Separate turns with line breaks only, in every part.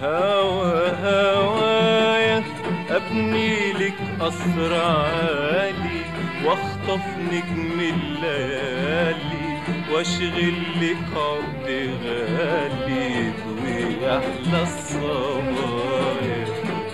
الهوى هوايا أبني لك قصر عالي واخطف نجم الليالي واشغل لك عقد غالي ويحلى الصبايا.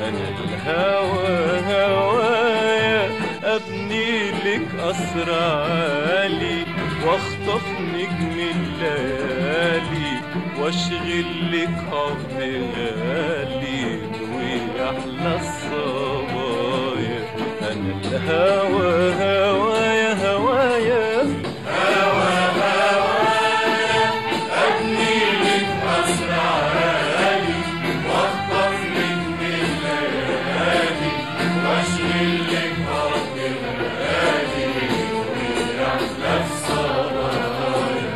أنا الهوى هوايا أبني لك قصر عالي واخطف نجم الليالي واشغل لك عقد غالي ويحلى الصبايا. أنا الهوى هوايا هوايا
هوى هوايا أبني لك قصر عالي واخطف نجم الليالي واشغل لك عقد غالي ويحلى الصبايا.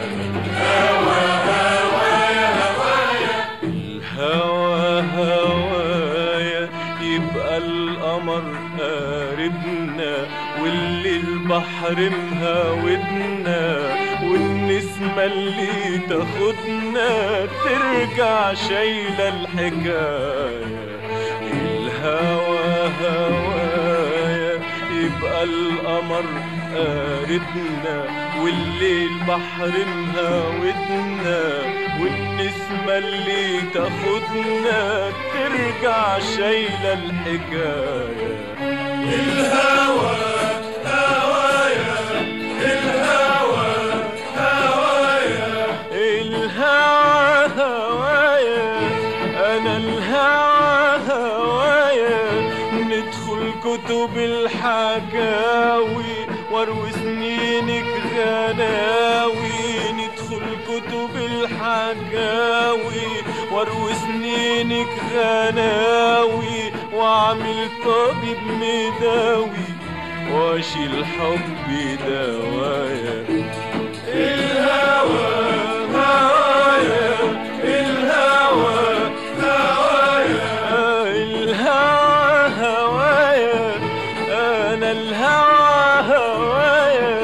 الهوى هوايا هوايا
الهوى هوايا يبقى القمر قاربنا والليل بحر مهاودنا والنسمة اللي تاخدنا ترجع شايلة الحكاية. الهوى هوايا يبقى القمر قاربنا والليل بحر مهاودنا والنسمة اللي تاخدنا ترجع شايلة الحكاية.
الهوى هوايا الهوى هوايا
الهوى هوايا أنا الهوى هوايا ندخل كتب الحكاوي واروي سنينك غناوي ندخل كتب الحكاوي واروي سنينك غناوي واعمل طبيب مداوي واشيل حبي دوايا.
الهوى هوايا الهوى هوايا
الهوى هوايا أنا الهوى هوايا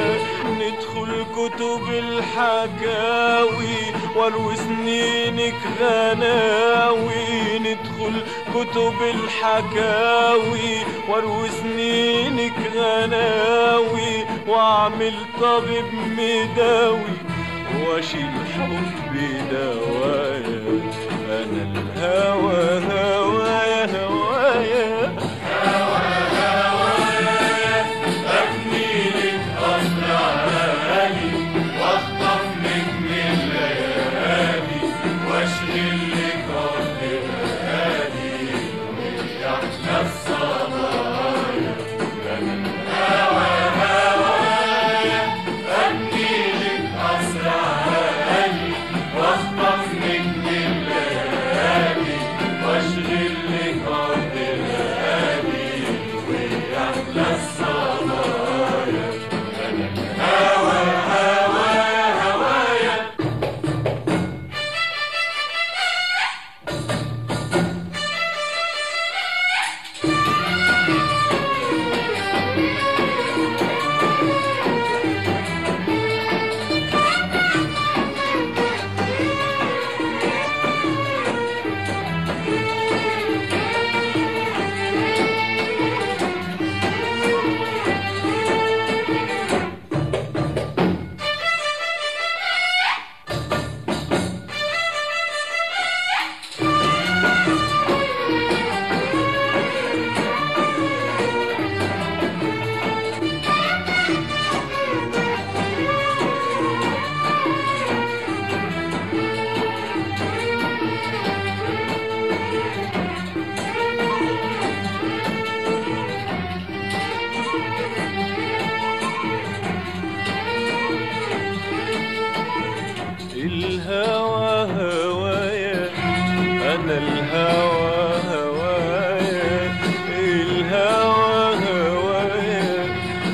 ندخل كتب الحكاوي واروي سنينك غناوي ندخل كتب الحكاوي واروي سنينك غناوي واعمل طبيب مداوي واشيل حبي دوايا. أنا الهوى هوايا هوايا
أبني لك قصر عالي واخطف نجم الليالي واشغل لك عقد غالي ويحلى الصبايا. الهوى هوايا أبني لك قصر عالي واخطف نجم الليالي واشغل لك عقد غالي ويحلى الصبايا. الهوى هوايا هوايا
الهوى هوايا أنا الهوى هوايا الهوى هوايا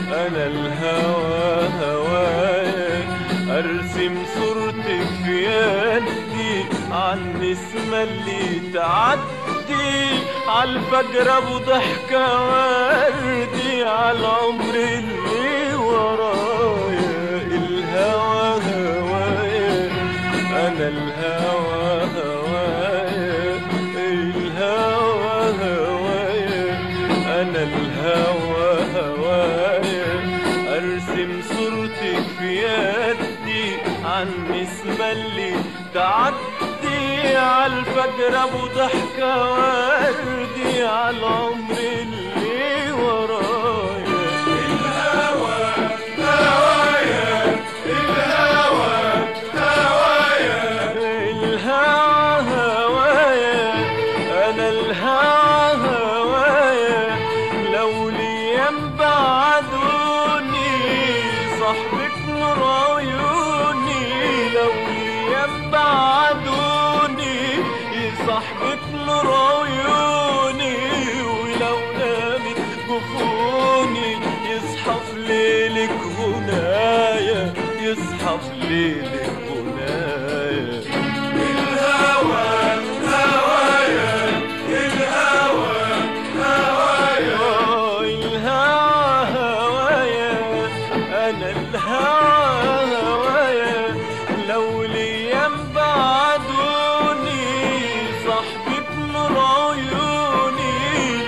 أنا الهوى هوايا أرسم صورتك في يدي عالنسمة اللي تعدي عالفجر أبو ضحكة وردي عالعمر اللي ورايا. الهوى هوايا أنا الهوى هوايا عالفجر ابو ضحكة وردي عالعمر اللي ورايا.
الهوى هوايا الهوى هوايا
الهوى هوايا انا الهوى هوايا لو ليام بعدوني صاحبك نور عيوني لو ليام بعدوني صاحبك نور عيوني ولو نامت جفوني يصحى في ليلك غنايا يصحى في ليلك غنايا.
الهوى هوايا الهوى هوايا
الهوى هوايا انا الهوى هوايا لو ليام بعدوني صاحبك نور عيوني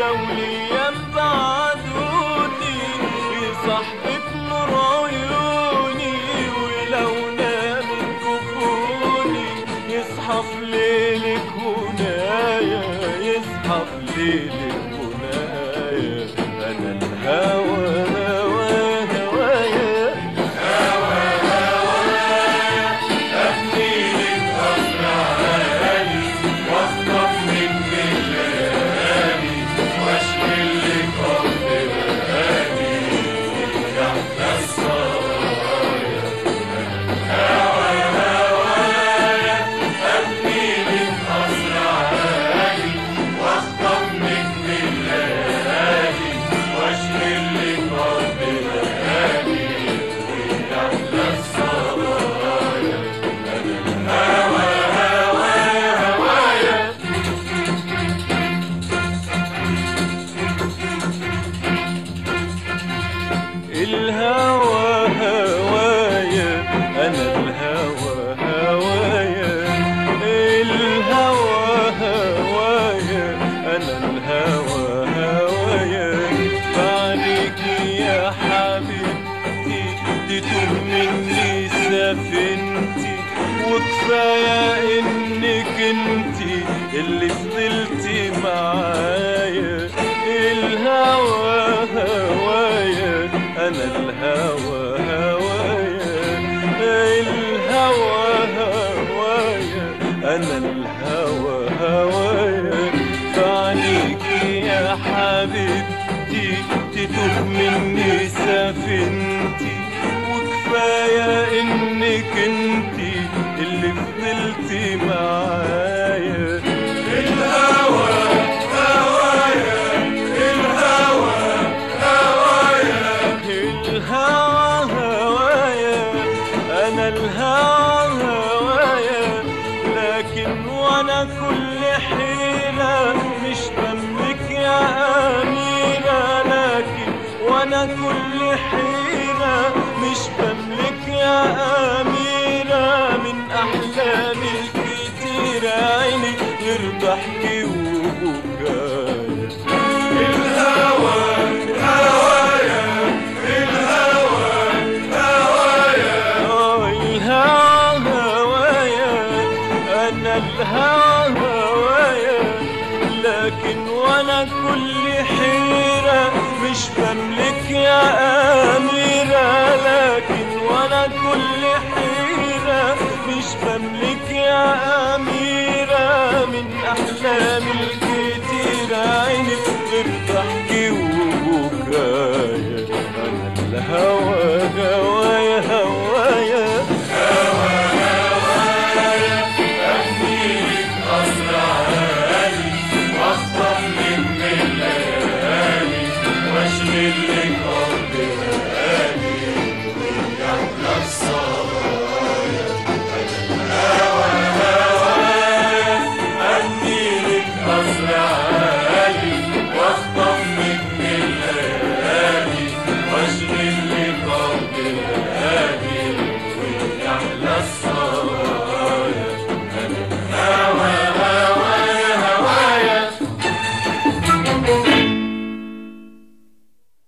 لو ليام بعدوني صاحبك نور عيوني ولو نامت جفوني يصحى في ليلك هنايا يصحى في ليلك هنايا. انا الهوى هوايا هوايا
أبني لك قصر عالي واخطف منك الليالي واشغل لك أرض بلادي تحت السرايا. هوايا أبني لك قصر عالي واخطف منك الليالي واشغل لك أرض بلادي تحت السرايا.
الهوى هوايا انا الهوى هوايا الهوى هوايا انا الهوى هوايا فعليكي يا حبيبتي تتوه مني سفينتي وكفايه انك انتي اللي فضلتي معايا. الهوى هوايا انا الهوى هوايا الهوى هوايا انا الهوى هوايا فعليكي يا حبيبتي تتوه مني سفينتي وكفايه انك انتي اللي فضلتي معايا.
الهوى هوايا الهوى هوايا
الهوى هوايا انا الهوى هوايا لكن وانا كل حيلة مش بملك يا أميرة لكن وانا كل حيلة مش بملك يا أميرة من أحلامي الكتيرة عيني غير ضحكي وبكايا.
الهوى هوايا الهوى هوايا
الهوى هوايا انا الهوى هوايا لكن وانا كل حيرة مش بملك يا أميرة لكن وانا كل حيرة مش بملك يا أميرة من أحلامي